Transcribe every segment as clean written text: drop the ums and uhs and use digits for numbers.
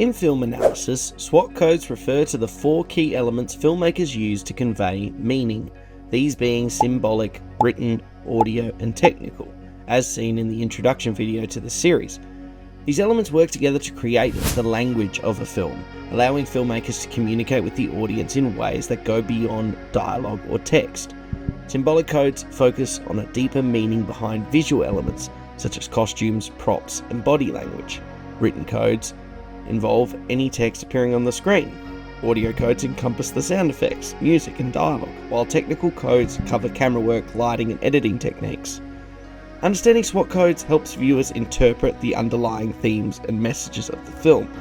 In film analysis, SWAT codes refer to the 4 key elements filmmakers use to convey meaning, these being symbolic, written, audio, and technical, as seen in the introduction video to the series. These elements work together to create the language of a film, allowing filmmakers to communicate with the audience in ways that go beyond dialogue or text. Symbolic codes focus on a deeper meaning behind visual elements, such as costumes, props, and body language. Written codes involve any text appearing on the screen. Audio codes encompass the sound effects, music, and dialogue, while technical codes cover camera work, lighting, and editing techniques. Understanding SWAT codes helps viewers interpret the underlying themes and messages of the film,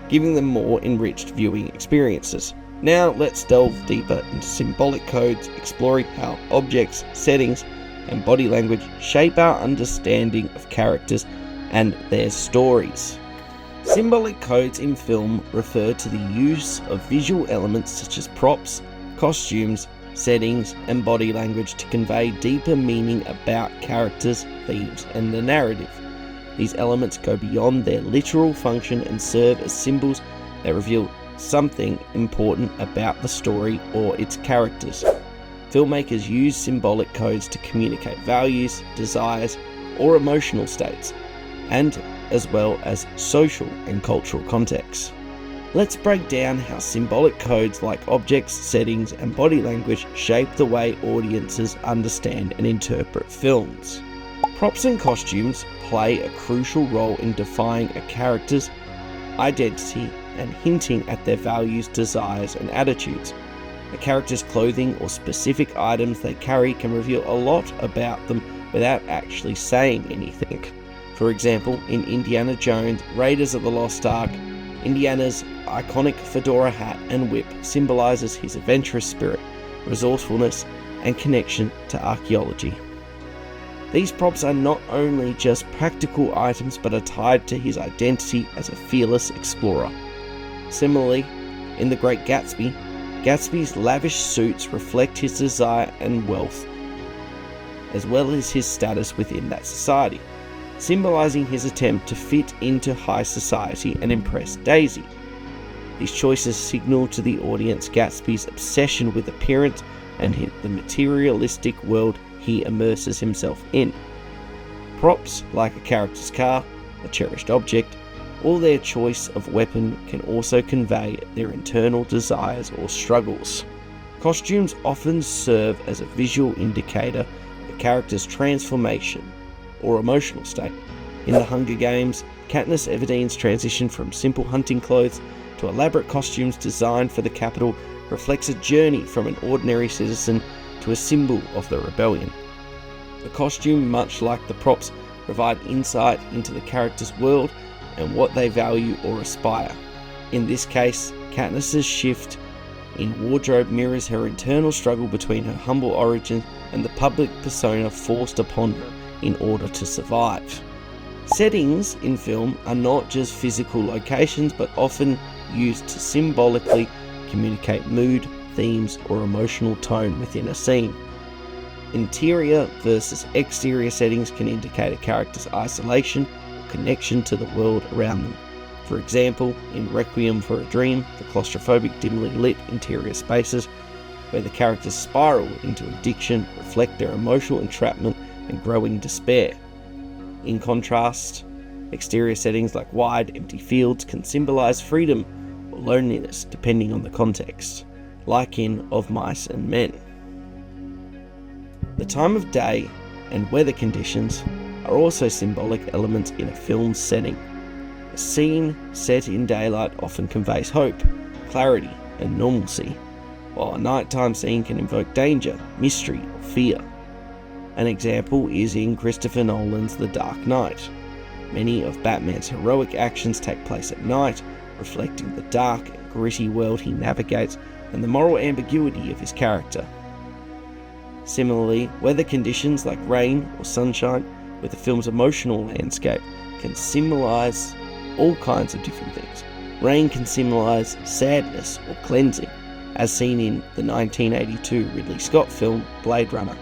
giving them more enriched viewing experiences. Now let's delve deeper into symbolic codes, exploring how objects, settings, and body language shape our understanding of characters and their stories. Symbolic codes in film refer to the use of visual elements such as props, costumes, settings, and body language to convey deeper meaning about characters, themes, and the narrative. These elements go beyond their literal function and serve as symbols that reveal something important about the story or its characters. Filmmakers use symbolic codes to communicate values, desires, or emotional states, and as well as social and cultural contexts. Let's break down how symbolic codes like objects, settings, and body language shape the way audiences understand and interpret films. Props and costumes play a crucial role in defining a character's identity and hinting at their values, desires, and attitudes. A character's clothing or specific items they carry can reveal a lot about them without actually saying anything. For example, in Indiana Jones, Raiders of the Lost Ark, Indiana's iconic fedora hat and whip symbolizes his adventurous spirit, resourcefulness, and connection to archaeology. These props are not only just practical items but are tied to his identity as a fearless explorer. Similarly, in The Great Gatsby, Gatsby's lavish suits reflect his desire and wealth, as well as his status within that society, symbolizing his attempt to fit into high society and impress Daisy. These choices signal to the audience Gatsby's obsession with appearance and the materialistic world he immerses himself in. Props, like a character's car, a cherished object, or their choice of weapon can also convey their internal desires or struggles. Costumes often serve as a visual indicator of a character's transformation or emotional state. In The Hunger Games, Katniss Everdeen's transition from simple hunting clothes to elaborate costumes designed for the Capitol reflects a journey from an ordinary citizen to a symbol of the rebellion. The costume, much like the props, provide insight into the character's world and what they value or aspire. In this case, Katniss's shift in wardrobe mirrors her internal struggle between her humble origins and the public persona forced upon her in order to survive. Settings in film are not just physical locations but often used to symbolically communicate mood, themes, or emotional tone within a scene. Interior versus exterior settings can indicate a character's isolation or connection to the world around them. For example, in Requiem for a Dream, the claustrophobic, dimly lit interior spaces where the characters spiral into addiction reflect their emotional entrapment and growing despair. In contrast, exterior settings like wide, empty fields can symbolize freedom or loneliness depending on the context, like in Of Mice and Men. The time of day and weather conditions are also symbolic elements in a film's setting. A scene set in daylight often conveys hope, clarity, and normalcy, while a nighttime scene can invoke danger, mystery, or fear. An example is in Christopher Nolan's The Dark Knight. Many of Batman's heroic actions take place at night, reflecting the dark and gritty world he navigates and the moral ambiguity of his character. Similarly, weather conditions like rain or sunshine with the film's emotional landscape can symbolize all kinds of different things. Rain can symbolize sadness or cleansing, as seen in the 1982 Ridley Scott film Blade Runner,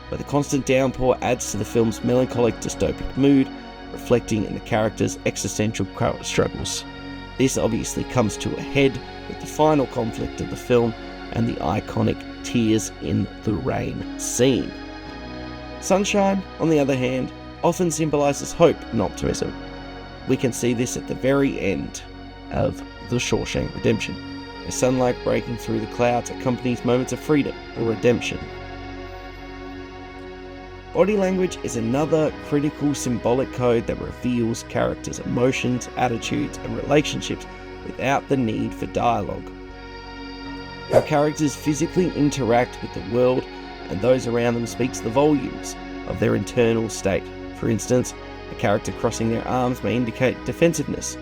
where the constant downpour adds to the film's melancholic dystopic mood, reflecting in the character's existential struggles. This obviously comes to a head with the final conflict of the film and the iconic tears in the rain scene. Sunshine, on the other hand, often symbolises hope and optimism. We can see this at the very end of The Shawshank Redemption, as sunlight breaking through the clouds accompanies moments of freedom or redemption. Body language is another critical symbolic code that reveals characters' emotions, attitudes, and relationships without the need for dialogue. How characters physically interact with the world and those around them speaks the volumes of their internal state. For instance, a character crossing their arms may indicate defensiveness,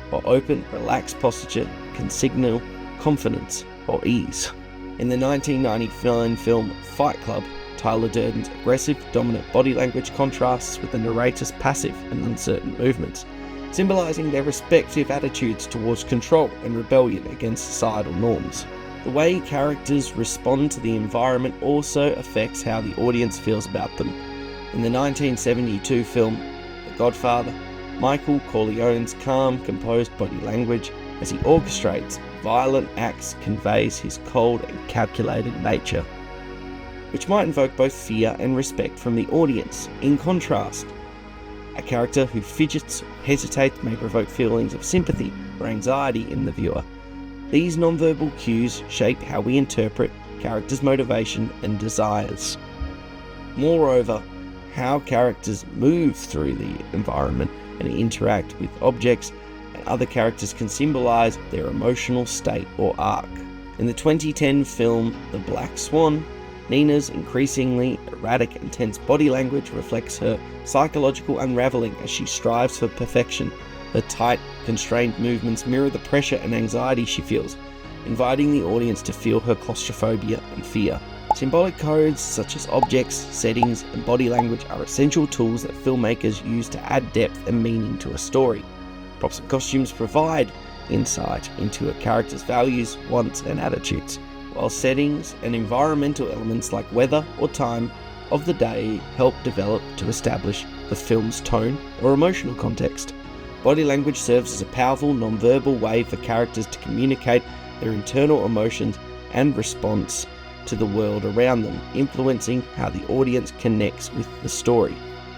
while open, relaxed posture can signal confidence or ease. In the 1999 film Fight Club, Tyler Durden's aggressive, dominant body language contrasts with the narrator's passive and uncertain movements, symbolising their respective attitudes towards control and rebellion against societal norms. The way characters respond to the environment also affects how the audience feels about them. In the 1972 film The Godfather, Michael Corleone's calm, composed body language as he orchestrates violent acts conveys his cold and calculated nature, which might invoke both fear and respect from the audience. In contrast, a character who fidgets or hesitates may provoke feelings of sympathy or anxiety in the viewer. These non-verbal cues shape how we interpret characters' motivation and desires. Moreover, how characters move through the environment and interact with objects and other characters can symbolise their emotional state or arc. In the 2010 film The Black Swan, Nina's increasingly erratic and tense body language reflects her psychological unravelling as she strives for perfection. Her tight, constrained movements mirror the pressure and anxiety she feels, inviting the audience to feel her claustrophobia and fear. Symbolic codes such as objects, settings, and body language are essential tools that filmmakers use to add depth and meaning to a story. Props and costumes provide insight into a character's values, wants, and attitudes, while settings and environmental elements like weather or time of the day help develop to establish the film's tone or emotional context. Body language serves as a powerful non-verbal way for characters to communicate their internal emotions and response to the world around them, influencing how the audience connects with the story.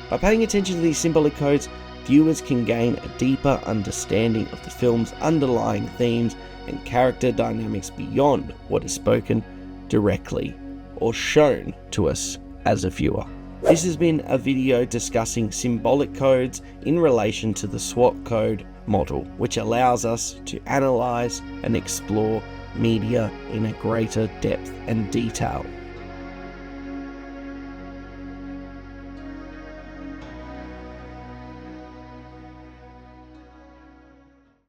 By paying attention to these symbolic codes, viewers can gain a deeper understanding of the film's underlying themes and character dynamics beyond what is spoken directly or shown to us as a viewer. This has been a video discussing symbolic codes in relation to the SWAT code model, which allows us to analyze and explore media in a greater depth and detail.